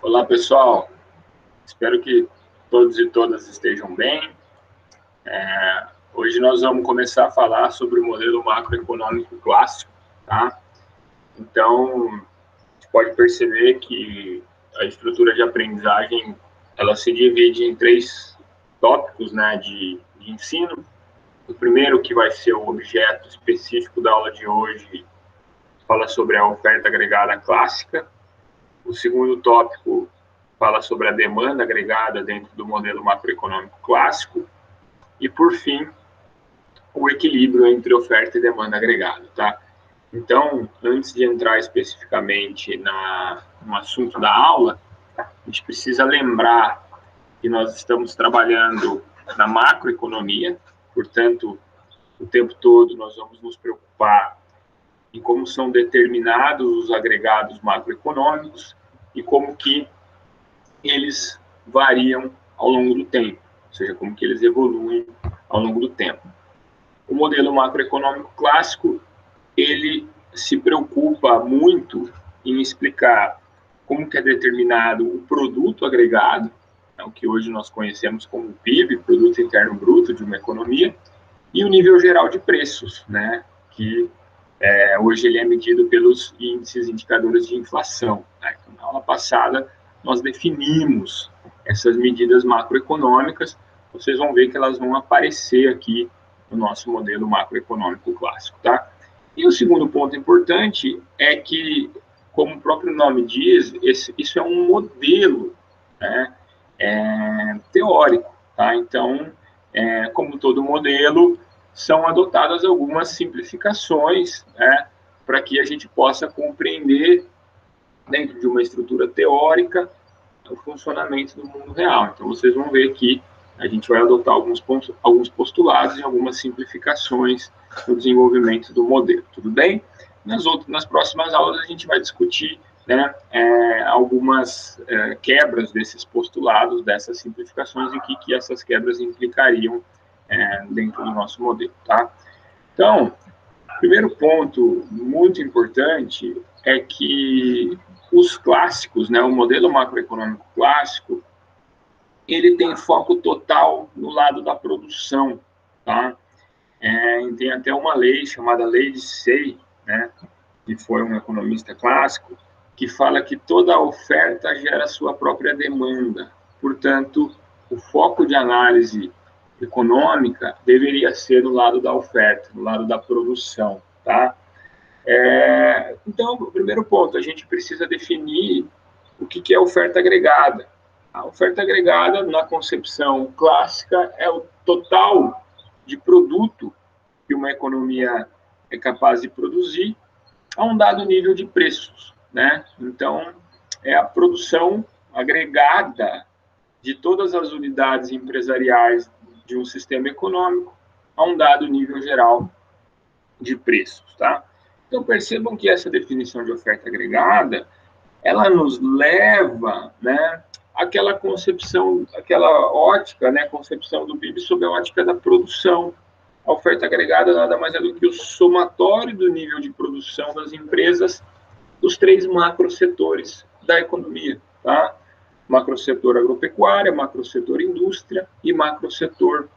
Olá, pessoal. Espero que todos e todas estejam bem. Hoje nós vamos começar a falar sobre o modelo macroeconômico clássico, tá? Então, a gente pode perceber que a estrutura de aprendizagem, ela se divide em três tópicos, né, de ensino. O primeiro, que vai ser o objeto específico da aula de hoje, fala sobre a oferta agregada clássica. O segundo tópico fala sobre a demanda agregada dentro do modelo macroeconômico clássico. E, por fim, o equilíbrio entre oferta e demanda agregada, tá? Então, antes de entrar especificamente no assunto da aula, a gente precisa lembrar que nós estamos trabalhando na macroeconomia, portanto, o tempo todo nós vamos nos preocupar em como são determinados os agregados macroeconômicos e como que eles variam ao longo do tempo, ou seja, como que eles evoluem ao longo do tempo. O modelo macroeconômico clássico, ele se preocupa muito em explicar como que é determinado o produto agregado, o que hoje nós conhecemos como PIB, Produto Interno Bruto de uma economia, e o nível geral de preços, né, que hoje ele é medido pelos índices indicadores de inflação. Né? Então, na aula passada, nós definimos essas medidas macroeconômicas, vocês vão ver que elas vão aparecer aqui no nosso modelo macroeconômico clássico, tá? E o segundo ponto importante é que, como o próprio nome diz, isso é um modelo, né, teórico, tá? Então, como todo modelo, são adotadas algumas simplificações, né, para que a gente possa compreender, dentro de uma estrutura teórica, o funcionamento do mundo real. Então, vocês vão ver que a gente vai adotar alguns postulados e algumas simplificações no desenvolvimento do modelo, tudo bem? Nas próximas aulas, a gente vai discutir, né, algumas quebras desses postulados, dessas simplificações, e o que essas quebras implicariam dentro do nosso modelo, tá? Então, o primeiro ponto muito importante é que os clássicos, né, o modelo macroeconômico clássico, ele tem foco total no lado da produção, tá? Tem até uma lei chamada Lei de Say, né, que foi um economista clássico, que fala que toda oferta gera sua própria demanda. Portanto, o foco de análise econômica deveria ser no lado da oferta, no lado da produção, tá? Então, o primeiro ponto, a gente precisa definir o que é oferta agregada. A oferta agregada, na concepção clássica, é o total de produto que uma economia é capaz de produzir a um dado nível de preços, né? Então, é a produção agregada de todas as unidades empresariais de um sistema econômico a um dado nível geral de preços, tá? Então, percebam que essa definição de oferta agregada, ela nos leva, né, àquela concepção, aquela ótica, né, concepção do PIB sob a ótica da produção. A oferta agregada nada mais é do que o somatório do nível de produção das empresas dos três macrosetores da economia, tá? Macrosetor agropecuária, macrosetor indústria e macrosetor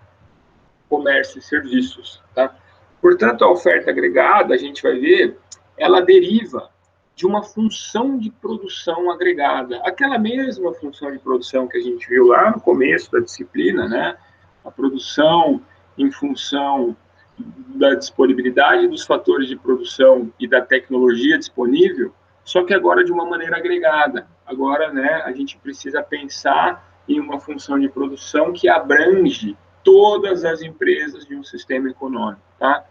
comércio e serviços, tá? Portanto, a oferta agregada, a gente vai ver, ela deriva de uma função de produção agregada. Aquela mesma função de produção que a gente viu lá no começo da disciplina, né? A produção em função da disponibilidade dos fatores de produção e da tecnologia disponível, só que agora de uma maneira agregada. Agora, né, a gente precisa pensar em uma função de produção que abrange todas as empresas de um sistema econômico, tá?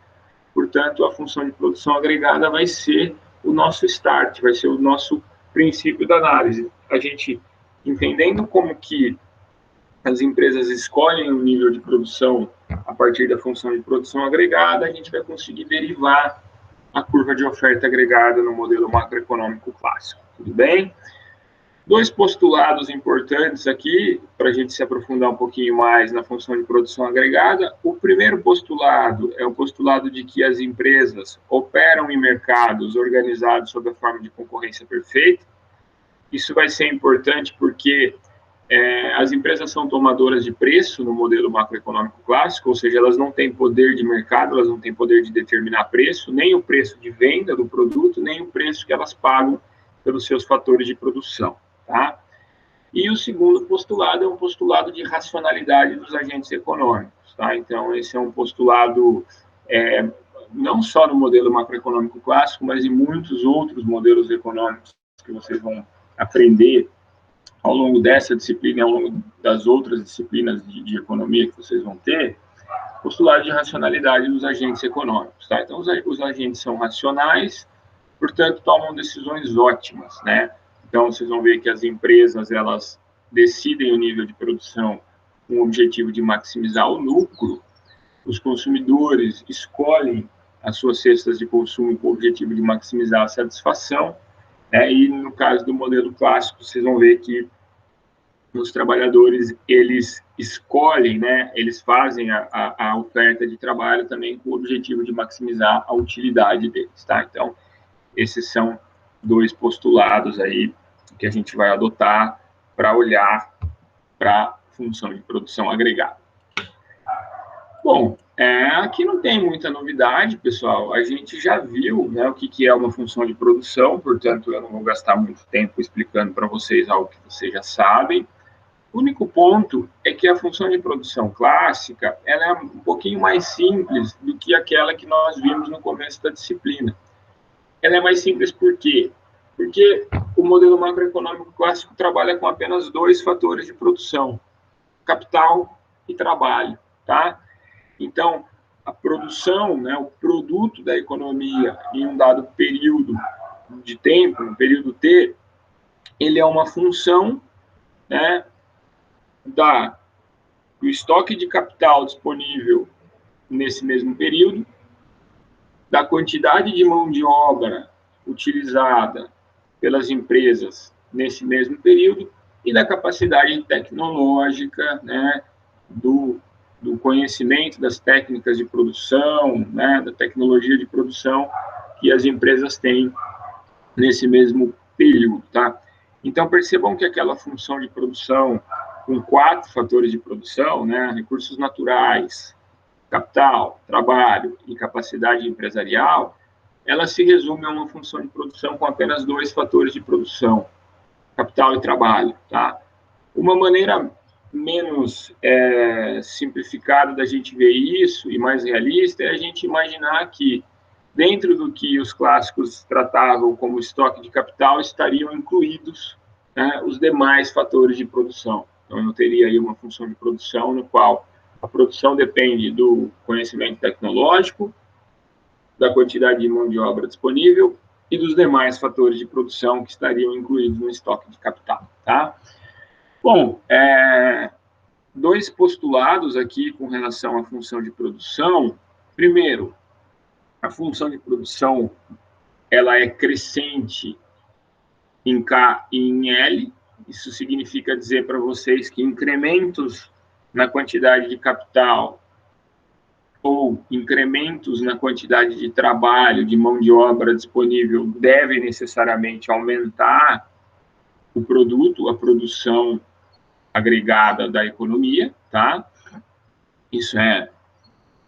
Portanto, a função de produção agregada vai ser o nosso start, vai ser o nosso princípio da análise. A gente entendendo como que as empresas escolhem o nível de produção a partir da função de produção agregada, a gente vai conseguir derivar a curva de oferta agregada no modelo macroeconômico clássico. Tudo bem? Dois postulados importantes aqui, para a gente se aprofundar um pouquinho mais na função de produção agregada. O primeiro postulado é o postulado de que as empresas operam em mercados organizados sob a forma de concorrência perfeita. Isso vai ser importante porque as empresas são tomadoras de preço no modelo macroeconômico clássico, ou seja, elas não têm poder de mercado, elas não têm poder de determinar preço, nem o preço de venda do produto, nem o preço que elas pagam pelos seus fatores de produção, tá? E o segundo postulado é um postulado de racionalidade dos agentes econômicos, tá? Então, esse é um postulado não só no modelo macroeconômico clássico, mas em muitos outros modelos econômicos que vocês vão aprender ao longo dessa disciplina e ao longo das outras disciplinas de economia que vocês vão ter, postulado de racionalidade dos agentes econômicos. Tá? Então, os agentes são racionais, portanto, tomam decisões ótimas. Né? Então, vocês vão ver que as empresas elas decidem o nível de produção com o objetivo de maximizar o lucro, os consumidores escolhem as suas cestas de consumo com o objetivo de maximizar a satisfação, né? E no caso do modelo clássico, vocês vão ver que os trabalhadores, eles escolhem, né, eles fazem a oferta de trabalho também com o objetivo de maximizar a utilidade deles, tá? Então, esses são dois postulados aí que a gente vai adotar para olhar para a função de produção agregada. Bom, aqui não tem muita novidade, pessoal. A gente já viu, né, o que é uma função de produção, portanto, eu não vou gastar muito tempo explicando para vocês algo que vocês já sabem. O único ponto é que a função de produção clássica ela é um pouquinho mais simples do que aquela que nós vimos no começo da disciplina. Ela é mais simples por quê? Porque o modelo macroeconômico clássico trabalha com apenas dois fatores de produção, capital e trabalho, tá? Então, a produção, né, o produto da economia em um dado período de tempo, um período T, ele é uma função, né, do estoque de capital disponível nesse mesmo período, da quantidade de mão de obra utilizada pelas empresas nesse mesmo período e da capacidade tecnológica, né, do conhecimento das técnicas de produção, né, da tecnologia de produção que as empresas têm nesse mesmo período, tá? Então, percebam que aquela função de produção com 4 fatores de produção, né, recursos naturais, capital, trabalho e capacidade empresarial, ela se resume a uma função de produção com apenas 2 fatores de produção, capital e trabalho, tá? Uma maneira menos simplificada da gente ver isso e mais realista é a gente imaginar que dentro do que os clássicos tratavam como estoque de capital estariam incluídos, né, os demais fatores de produção. Então, eu teria aí uma função de produção no qual a produção depende do conhecimento tecnológico, da quantidade de mão de obra disponível e dos demais fatores de produção que estariam incluídos no estoque de capital, tá? Bom, dois postulados aqui com relação à função de produção. Primeiro, a função de produção ela é crescente em K e em L. Isso significa dizer para vocês que incrementos na quantidade de capital ou incrementos na quantidade de trabalho, de mão de obra disponível, devem necessariamente aumentar o produto, a produção agregada da economia, tá? Isso é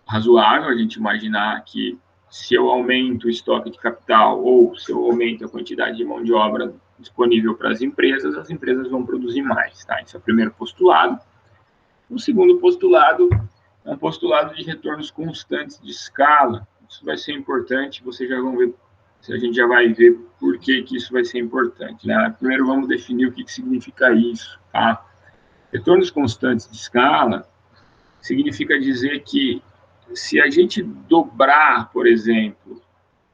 razoável a gente imaginar que se eu aumento o estoque de capital ou se eu aumento a quantidade de mão de obra disponível para as empresas vão produzir mais, tá? Esse é o primeiro postulado. O segundo postulado é um postulado de retornos constantes de escala. Isso vai ser importante, vocês já vão ver, a gente já vai ver por que isso vai ser importante, né? Primeiro vamos definir o que significa isso, tá? Retornos constantes de escala significa dizer que se a gente dobrar, por exemplo,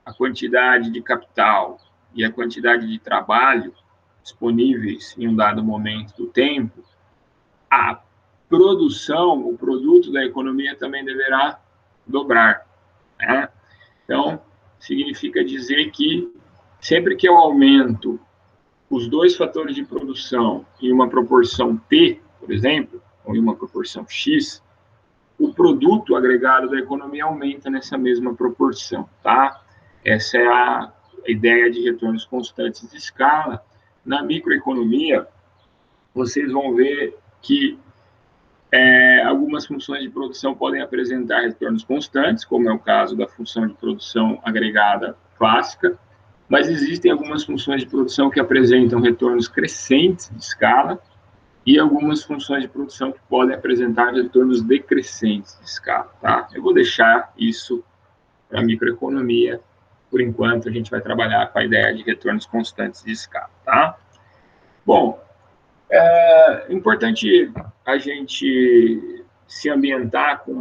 a quantidade de capital e a quantidade de trabalho disponíveis em um dado momento do tempo, a produção, o produto da economia também deverá dobrar, né? Então, significa dizer que sempre que eu aumento os dois fatores de produção em uma proporção T, por exemplo, ou em uma proporção X, o produto agregado da economia aumenta nessa mesma proporção, tá? Essa é a ideia de retornos constantes de escala. na microeconomia, vocês vão ver que algumas funções de produção podem apresentar retornos constantes, como é o caso da função de produção agregada clássica, mas existem algumas funções de produção que apresentam retornos crescentes de escala e algumas funções de produção que podem apresentar retornos decrescentes de escala, tá? Eu vou deixar isso para a microeconomia. Por enquanto, a gente vai trabalhar com a ideia de retornos constantes de escala, tá? Bom, é importante a gente se ambientar com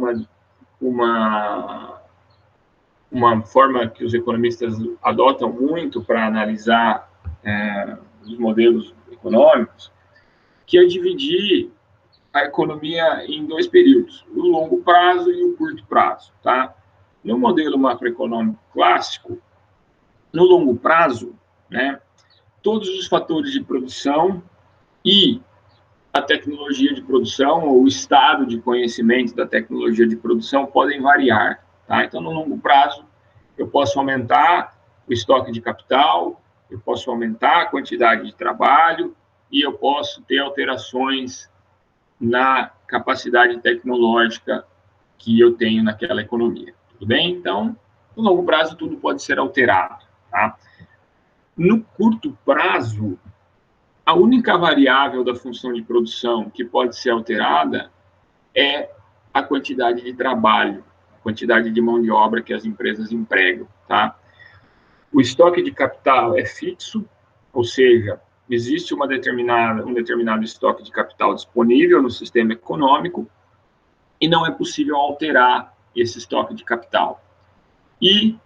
uma forma que os economistas adotam muito para analisar os modelos econômicos, que é dividir a economia em dois períodos, o longo prazo e o curto prazo, tá? No modelo macroeconômico clássico, no longo prazo, né, todos os fatores de produção e a tecnologia de produção, ou o estado de conhecimento da tecnologia de produção podem variar, tá? Então, no longo prazo, eu posso aumentar o estoque de capital, eu posso aumentar a quantidade de trabalho e eu posso ter alterações na capacidade tecnológica que eu tenho naquela economia, tudo bem? Então, no longo prazo, tudo pode ser alterado, tá? No curto prazo, a única variável da função de produção que pode ser alterada é a quantidade de trabalho, a quantidade de mão de obra que as empresas empregam, tá? O estoque de capital é fixo, ou seja, existe um determinado estoque de capital disponível no sistema econômico e não é possível alterar esse estoque de capital. E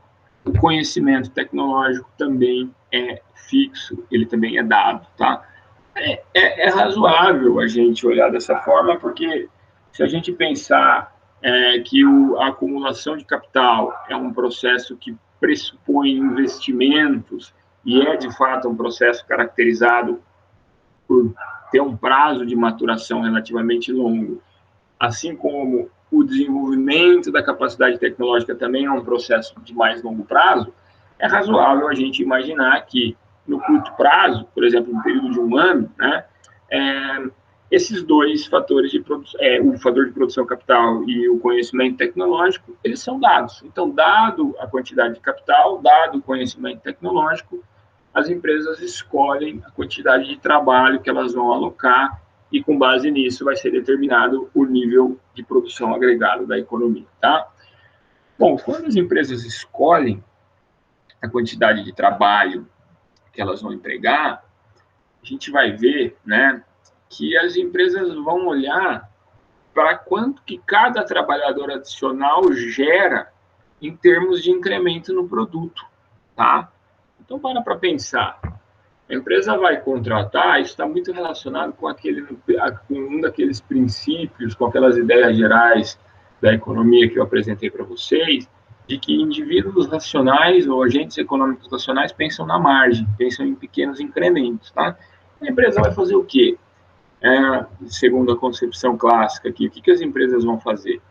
o conhecimento tecnológico também é fixo, ele também é dado, tá? É razoável a gente olhar dessa forma, porque se a gente pensar que a acumulação de capital é um processo que pressupõe investimentos e é, de fato, um processo caracterizado por ter um prazo de maturação relativamente longo, assim como o desenvolvimento da capacidade tecnológica também é um processo de mais longo prazo, é razoável a gente imaginar que, no curto prazo, por exemplo, no período de um ano, né, esses dois fatores de produção, o fator de produção capital e o conhecimento tecnológico, eles são dados. Então, dado a quantidade de capital, dado o conhecimento tecnológico, as empresas escolhem a quantidade de trabalho que elas vão alocar e, com base nisso, vai ser determinado o nível de produção agregado da economia, tá? Bom, quando as empresas escolhem a quantidade de trabalho que elas vão empregar, a gente vai ver, né, que as empresas vão olhar para quanto que cada trabalhador adicional gera em termos de incremento no produto, tá? Então, para pensar. A empresa vai contratar, isso está muito relacionado com um daqueles princípios, com aquelas ideias gerais da economia que eu apresentei para vocês, de que indivíduos racionais ou agentes econômicos racionais pensam na margem, pensam em pequenos incrementos, tá? A empresa vai fazer o quê? Segundo a concepção clássica aqui, o que as empresas vão fazer?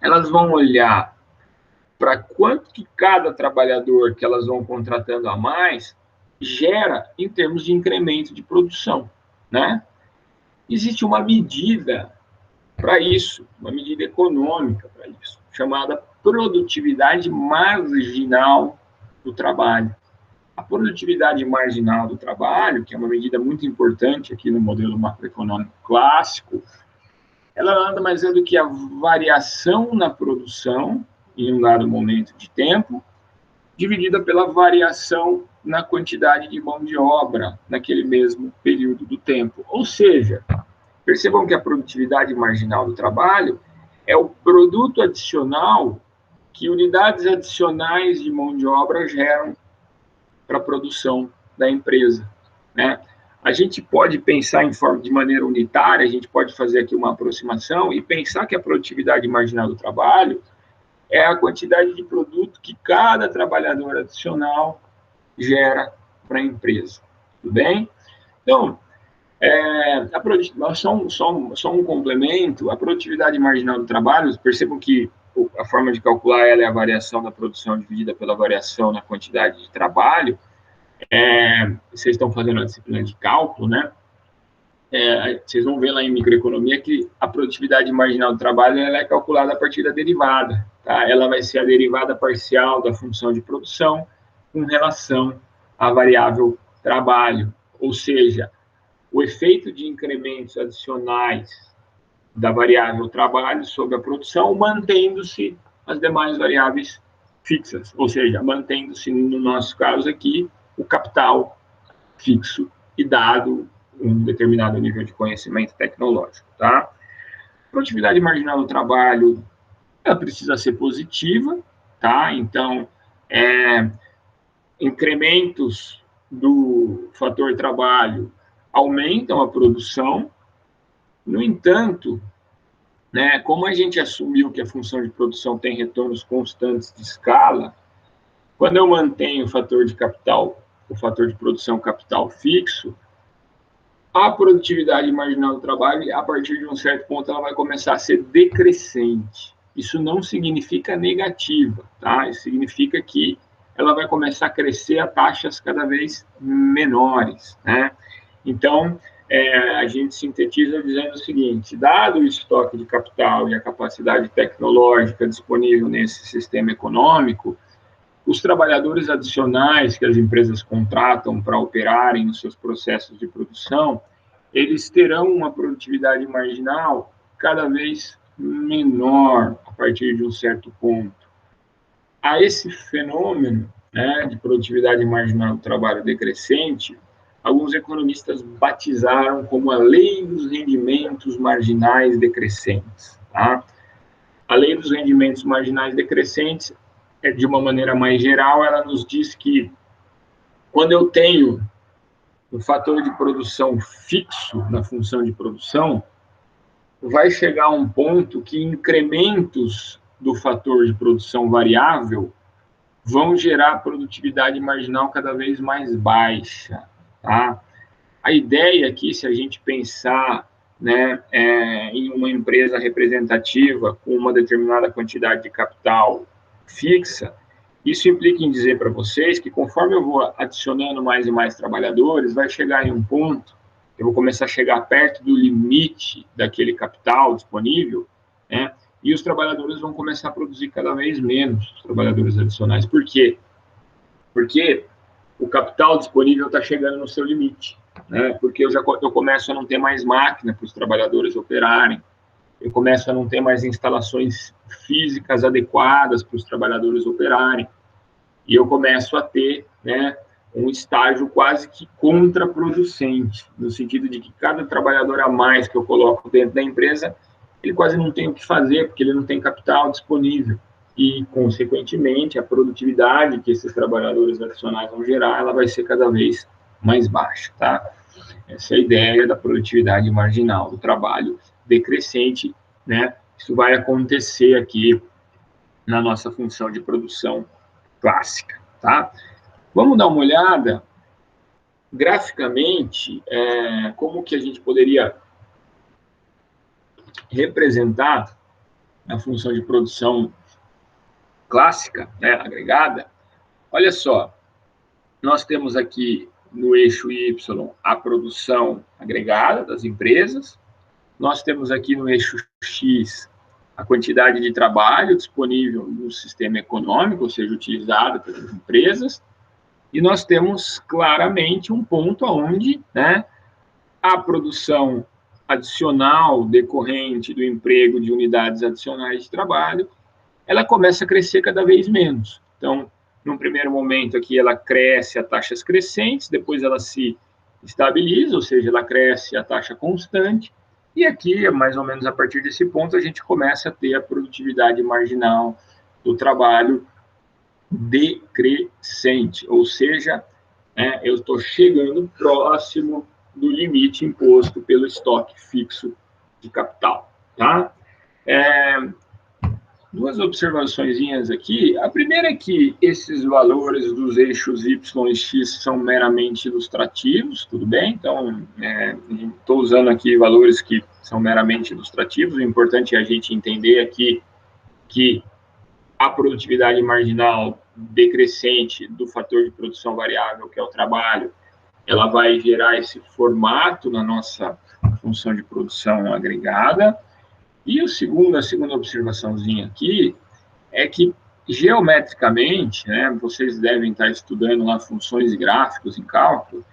Elas vão olhar para quanto que cada trabalhador que elas vão contratando a mais gera em termos de incremento de produção, né? Existe uma medida para isso, uma medida econômica para isso, chamada produtividade marginal do trabalho. A produtividade marginal do trabalho, que é uma medida muito importante aqui no modelo macroeconômico clássico, ela nada mais é do que a variação na produção em um dado momento de tempo, dividida pela variação na quantidade de mão de obra naquele mesmo período do tempo. Ou seja, percebam que a produtividade marginal do trabalho é o produto adicional que unidades adicionais de mão de obra geram para a produção da empresa, né? A gente pode pensar de maneira unitária, a gente pode fazer aqui uma aproximação e pensar que a produtividade marginal do trabalho é a quantidade de produto que cada trabalhador adicional gera para a empresa, tudo bem? Então, só um complemento, a produtividade marginal do trabalho, percebam que a forma de calcular ela é a variação da produção dividida pela variação na quantidade de trabalho, vocês estão fazendo a disciplina de cálculo, né? Vocês vão ver lá em microeconomia que a produtividade marginal do trabalho ela é calculada a partir da derivada, tá? Ela vai ser a derivada parcial da função de produção com relação à variável trabalho, ou seja, o efeito de incrementos adicionais da variável trabalho sobre a produção, mantendo-se as demais variáveis fixas, ou seja, mantendo-se, no nosso caso aqui, o capital fixo e dado um determinado nível de conhecimento tecnológico, tá? Produtividade marginal do trabalho, ela precisa ser positiva, tá? Então, incrementos do fator trabalho aumentam a produção. No entanto, né, como a gente assumiu que a função de produção tem retornos constantes de escala, quando eu mantenho o fator de capital, o fator de produção capital fixo, a produtividade marginal do trabalho, a partir de um certo ponto, ela vai começar a ser decrescente. Isso não significa negativa, tá? Isso significa que ela vai começar a crescer a taxas cada vez menores, né? Então, a gente sintetiza dizendo o seguinte: dado o estoque de capital e a capacidade tecnológica disponível nesse sistema econômico, os trabalhadores adicionais que as empresas contratam para operarem nos seus processos de produção, eles terão uma produtividade marginal cada vez menor a partir de um certo ponto. A esse fenômeno, né, de produtividade marginal do trabalho decrescente, alguns economistas batizaram como a lei dos rendimentos marginais decrescentes. Tá? A lei dos rendimentos marginais decrescentes, de uma maneira mais geral, ela nos diz que quando eu tenho um fator de produção fixo na função de produção, vai chegar a um ponto que incrementos do fator de produção variável vão gerar produtividade marginal cada vez mais baixa, tá? A ideia aqui, se a gente pensar, né, em uma empresa representativa com uma determinada quantidade de capital fixa, isso implica em dizer para vocês que conforme eu vou adicionando mais e mais trabalhadores, vai chegar em um ponto, eu vou começar a chegar perto do limite daquele capital disponível, né, e os trabalhadores vão começar a produzir cada vez menos, os trabalhadores adicionais. Por quê? Porque o capital disponível está chegando no seu limite, né? Porque eu começo a não ter mais máquina para os trabalhadores operarem, eu começo a não ter mais instalações físicas adequadas para os trabalhadores operarem, e eu começo a ter, né, um estágio quase que contraproducente, no sentido de que cada trabalhador a mais que eu coloco dentro da empresa, ele quase não tem o que fazer, porque ele não tem capital disponível. E, consequentemente, a produtividade que esses trabalhadores adicionais vão gerar, ela vai ser cada vez mais baixa, tá? Essa é a ideia da produtividade marginal do trabalho decrescente, né? Isso vai acontecer aqui na nossa função de produção clássica, tá? Vamos dar uma olhada graficamente como que a gente poderia representar a função de produção clássica, né, agregada. Olha só, nós temos aqui no eixo Y a produção agregada das empresas, nós temos aqui no eixo X a quantidade de trabalho disponível no sistema econômico, ou seja, utilizado pelas empresas, e nós temos claramente um ponto onde, né, a produção adicional decorrente do emprego de unidades adicionais de trabalho, ela começa a crescer cada vez menos. Então, num primeiro momento aqui, ela cresce a taxas crescentes, depois ela se estabiliza, ou seja, ela cresce a taxa constante, e aqui, mais ou menos a partir desse ponto, a gente começa a ter a produtividade marginal do trabalho decrescente, ou seja, eu estou chegando próximo do limite imposto pelo estoque fixo de capital, tá? Duas observações aqui. A primeira é que esses valores dos eixos Y e X são meramente ilustrativos, tudo bem? Então, estou usando aqui valores que são meramente ilustrativos. O importante é a gente entender aqui que a produtividade marginal decrescente do fator de produção variável, que é o trabalho, ela vai gerar esse formato na nossa função de produção agregada. E a segunda observaçãozinha aqui é que, geometricamente, né, vocês devem estar estudando lá funções e gráficos em cálculo,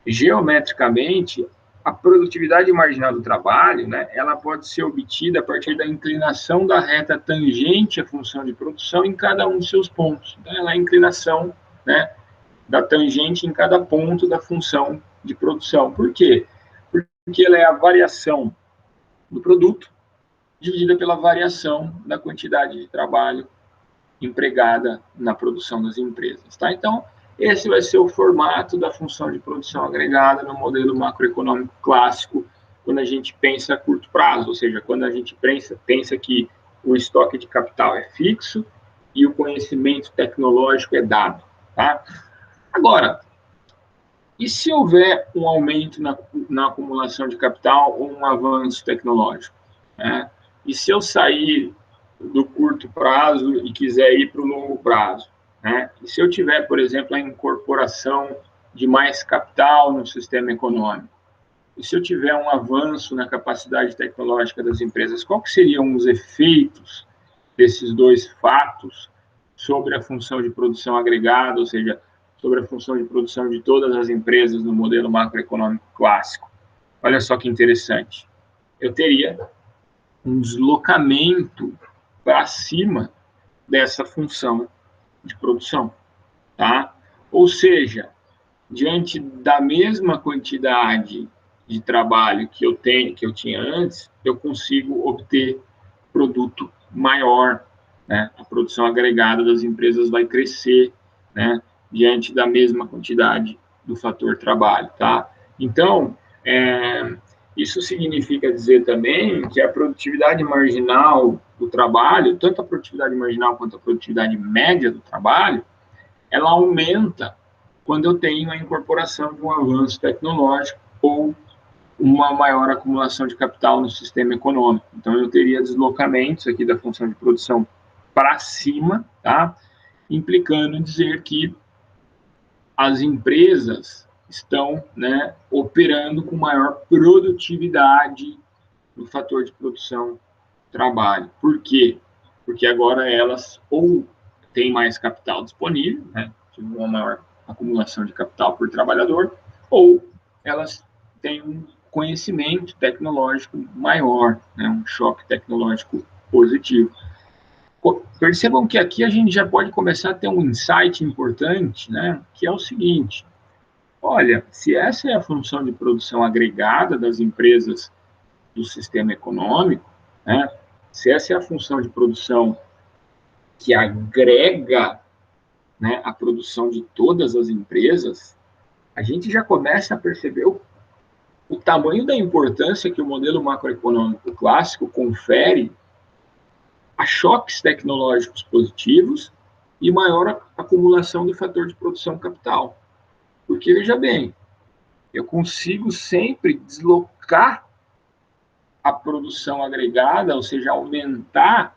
geometricamente, a produtividade marginal do trabalho, né, ela pode ser obtida a partir da inclinação da reta tangente à função de produção em cada um dos seus pontos. Então, ela é a inclinação, né, da tangente em cada ponto da função de produção. Por quê? Porque ela é a variação do produto dividida pela variação da quantidade de trabalho empregada na produção das empresas. Tá? Então, esse vai ser o formato da função de produção agregada no modelo macroeconômico clássico, quando a gente pensa a curto prazo, ou seja, quando a gente pensa que o estoque de capital é fixo e o conhecimento tecnológico é dado. Tá? Agora, e se houver um aumento na acumulação de capital ou um avanço tecnológico? Né? E se eu sair do curto prazo e quiser ir para o longo prazo? Né? E se eu tiver, por exemplo, a incorporação de mais capital no sistema econômico? E se eu tiver um avanço na capacidade tecnológica das empresas, quais seriam os efeitos desses dois fatos sobre a função de produção agregada, ou seja, sobre a função de produção de todas as empresas no modelo macroeconômico clássico? Olha só que interessante. Eu teria um deslocamento para cima dessa função de produção, tá? Ou seja, diante da mesma quantidade de trabalho que eu tinha antes, eu consigo obter produto maior, né? A produção agregada das empresas vai crescer, né? Diante da mesma quantidade do fator trabalho, tá? Então, isso significa dizer também que a produtividade marginal do trabalho, tanto a produtividade marginal quanto a produtividade média do trabalho, ela aumenta quando eu tenho a incorporação de um avanço tecnológico ou uma maior acumulação de capital no sistema econômico. Então, eu teria deslocamentos aqui da função de produção para cima, tá? Implicando dizer que as empresas estão, né, operando com maior produtividade no fator de produção trabalho. Por quê? Porque agora elas ou têm mais capital disponível, né, uma maior acumulação de capital por trabalhador, ou elas têm um conhecimento tecnológico maior, né, um choque tecnológico positivo. Percebam que aqui a gente já pode começar a ter um insight importante, né, que é o seguinte: olha, se essa é a função de produção agregada das empresas do sistema econômico, né, se essa é a função de produção que agrega, né, a produção de todas as empresas, a gente já começa a perceber o tamanho da importância que o modelo macroeconômico clássico confere a choques tecnológicos positivos e maior acumulação do fator de produção capital. Porque, veja bem, eu consigo sempre deslocar a produção agregada, ou seja, aumentar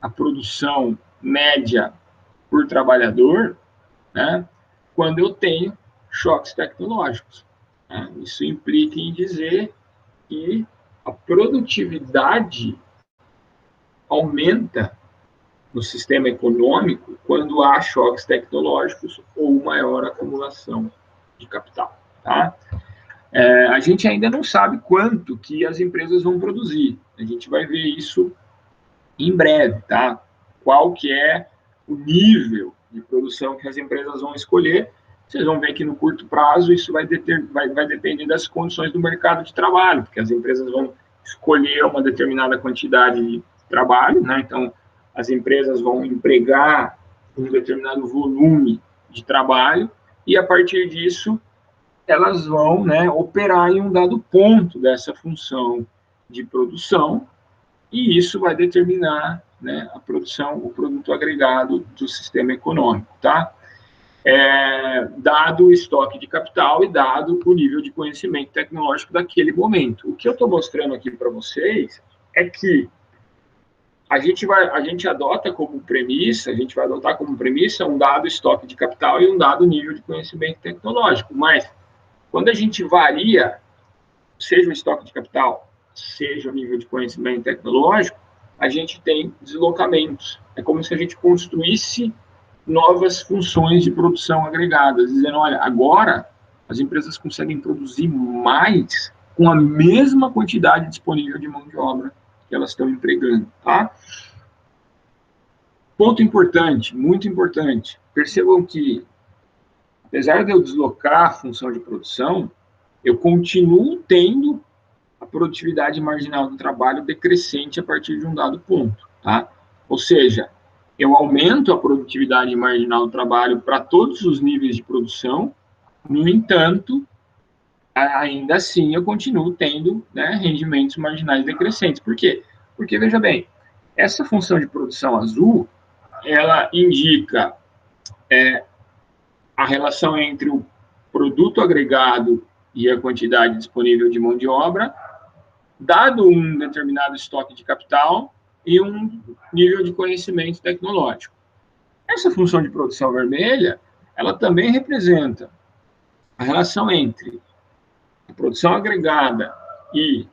a produção média por trabalhador, né, quando eu tenho choques tecnológicos. Né? Isso implica em dizer que a produtividade aumenta no sistema econômico quando há choques tecnológicos ou maior acumulação de capital. Tá? A gente ainda não sabe quanto que as empresas vão produzir. A gente vai ver isso em breve, tá? Qual que é o nível de produção que as empresas vão escolher. Vocês vão ver que no curto prazo isso vai depender das condições do mercado de trabalho, porque as empresas vão escolher uma determinada quantidade de trabalho, né? Então, as empresas vão empregar um determinado volume de trabalho e, a partir disso, elas vão, né, operar em um dado ponto dessa função de produção, e isso vai determinar, né, a produção, o produto agregado do sistema econômico, tá? Dado o estoque de capital e dado o nível de conhecimento tecnológico daquele momento. O que eu estou mostrando aqui para vocês é que a gente adota como premissa, a gente vai adotar como premissa um dado estoque de capital e um dado nível de conhecimento tecnológico, mas Quando a gente varia, seja o estoque de capital, seja o nível de conhecimento tecnológico, a gente tem deslocamentos. É como se a gente construísse novas funções de produção agregadas, dizendo, olha, agora as empresas conseguem produzir mais com a mesma quantidade disponível de mão de obra que elas estão empregando, tá? Ponto importante, muito importante, percebam que, apesar de eu deslocar a função de produção, eu continuo tendo a produtividade marginal do trabalho decrescente a partir de um dado ponto, tá? Ou seja, eu aumento a produtividade marginal do trabalho para todos os níveis de produção, no entanto, ainda assim eu continuo tendo, né, rendimentos marginais decrescentes. Por quê? Porque, veja bem, essa função de produção azul, ela indica a relação entre o produto agregado e a quantidade disponível de mão de obra, dado um determinado estoque de capital e um nível de conhecimento tecnológico. Essa função de produção vermelha, ela também representa a relação entre a produção agregada e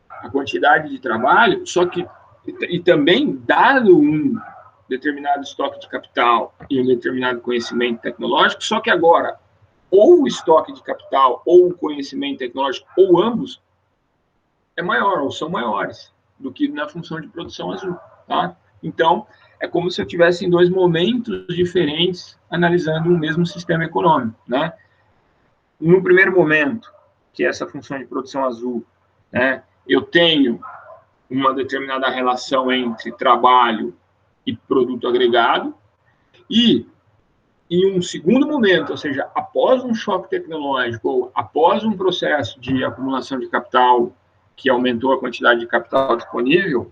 a quantidade de trabalho, só que, e também, dado um determinado estoque de capital e um determinado conhecimento tecnológico, só que agora, ou o estoque de capital, ou o conhecimento tecnológico, ou ambos, é maior, ou são maiores, do que na função de produção azul, tá? Então, é como se eu tivesse em dois momentos diferentes analisando o mesmo sistema econômico, né? No primeiro momento, que é essa função de produção azul, né, eu tenho uma determinada relação entre trabalho e produto agregado, e em um segundo momento, ou seja, após um choque tecnológico, ou após um processo de acumulação de capital que aumentou a quantidade de capital disponível,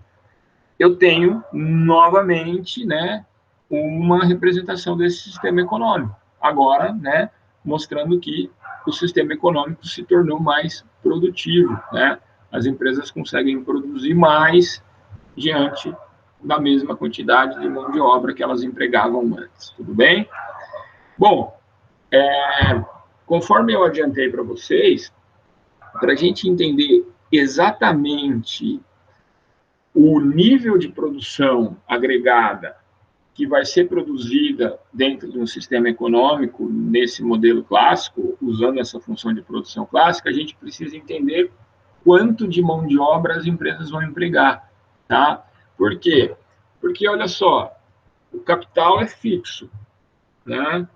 eu tenho novamente, né, uma representação desse sistema econômico. Agora, né, mostrando que o sistema econômico se tornou mais produtivo, né? As empresas conseguem produzir mais diante da mesma quantidade de mão de obra que elas empregavam antes. Tudo bem? Bom, conforme eu adiantei para vocês, para a gente entender exatamente o nível de produção agregada que vai ser produzida dentro de um sistema econômico, nesse modelo clássico, usando essa função de produção clássica, a gente precisa entender quanto de mão de obra as empresas vão empregar, tá? Por quê? Porque, olha só, o capital é fixo, né?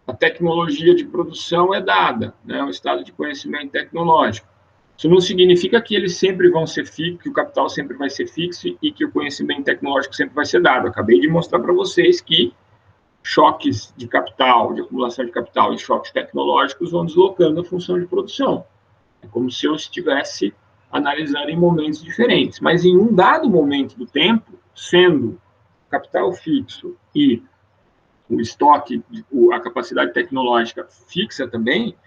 A tecnologia de produção é dada, né? O estado de conhecimento tecnológico. Isso não significa que eles sempre vão ser fixos, que o capital sempre vai ser fixo e que o conhecimento tecnológico sempre vai ser dado. Eu acabei de mostrar para vocês que choques de capital, de acumulação de capital e choques tecnológicos vão deslocando a função de produção. É como se eu estivesse analisando em momentos diferentes. Mas em um dado momento do tempo, sendo capital fixo e o estoque, a capacidade tecnológica fixa também,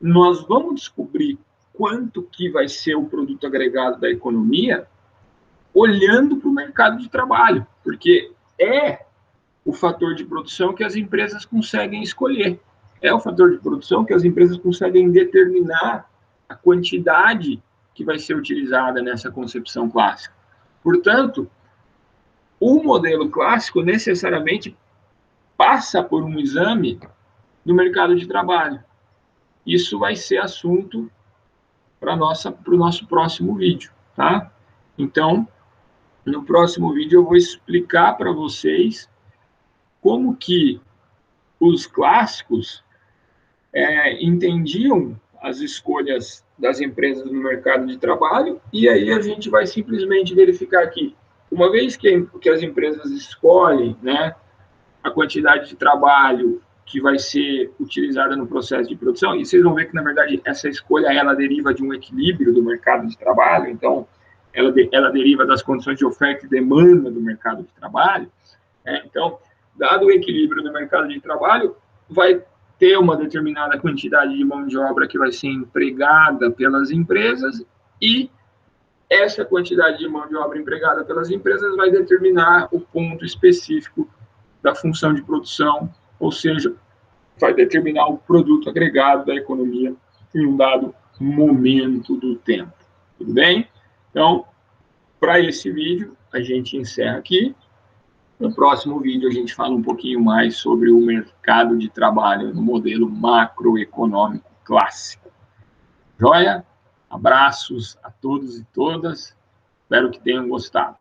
nós vamos descobrir quanto que vai ser o produto agregado da economia olhando para o mercado de trabalho, porque é o fator de produção que as empresas conseguem escolher. É o fator de produção que as empresas conseguem determinar a quantidade que vai ser utilizada nessa concepção clássica. Portanto, o modelo clássico necessariamente passa por um exame do mercado de trabalho. Isso vai ser assunto para o nosso próximo vídeo, tá? Então, no próximo vídeo eu vou explicar para vocês como que os clássicos entendiam as escolhas das empresas no mercado de trabalho, e aí a gente vai simplesmente verificar aqui, uma vez que as empresas escolhem, né, a quantidade de trabalho que vai ser utilizada no processo de produção, e vocês vão ver que, na verdade, essa escolha, ela deriva de um equilíbrio do mercado de trabalho, então, ela deriva das condições de oferta e demanda do mercado de trabalho. Então, dado o equilíbrio do mercado de trabalho, vai ter uma determinada quantidade de mão de obra que vai ser empregada pelas empresas, e essa quantidade de mão de obra empregada pelas empresas vai determinar o ponto específico da função de produção, ou seja, vai determinar o produto agregado da economia em um dado momento do tempo. Tudo bem? Então, para esse vídeo, a gente encerra aqui. No próximo vídeo, a gente fala um pouquinho mais sobre o mercado de trabalho no modelo macroeconômico clássico. Joia? Abraços a todos e todas. Espero que tenham gostado.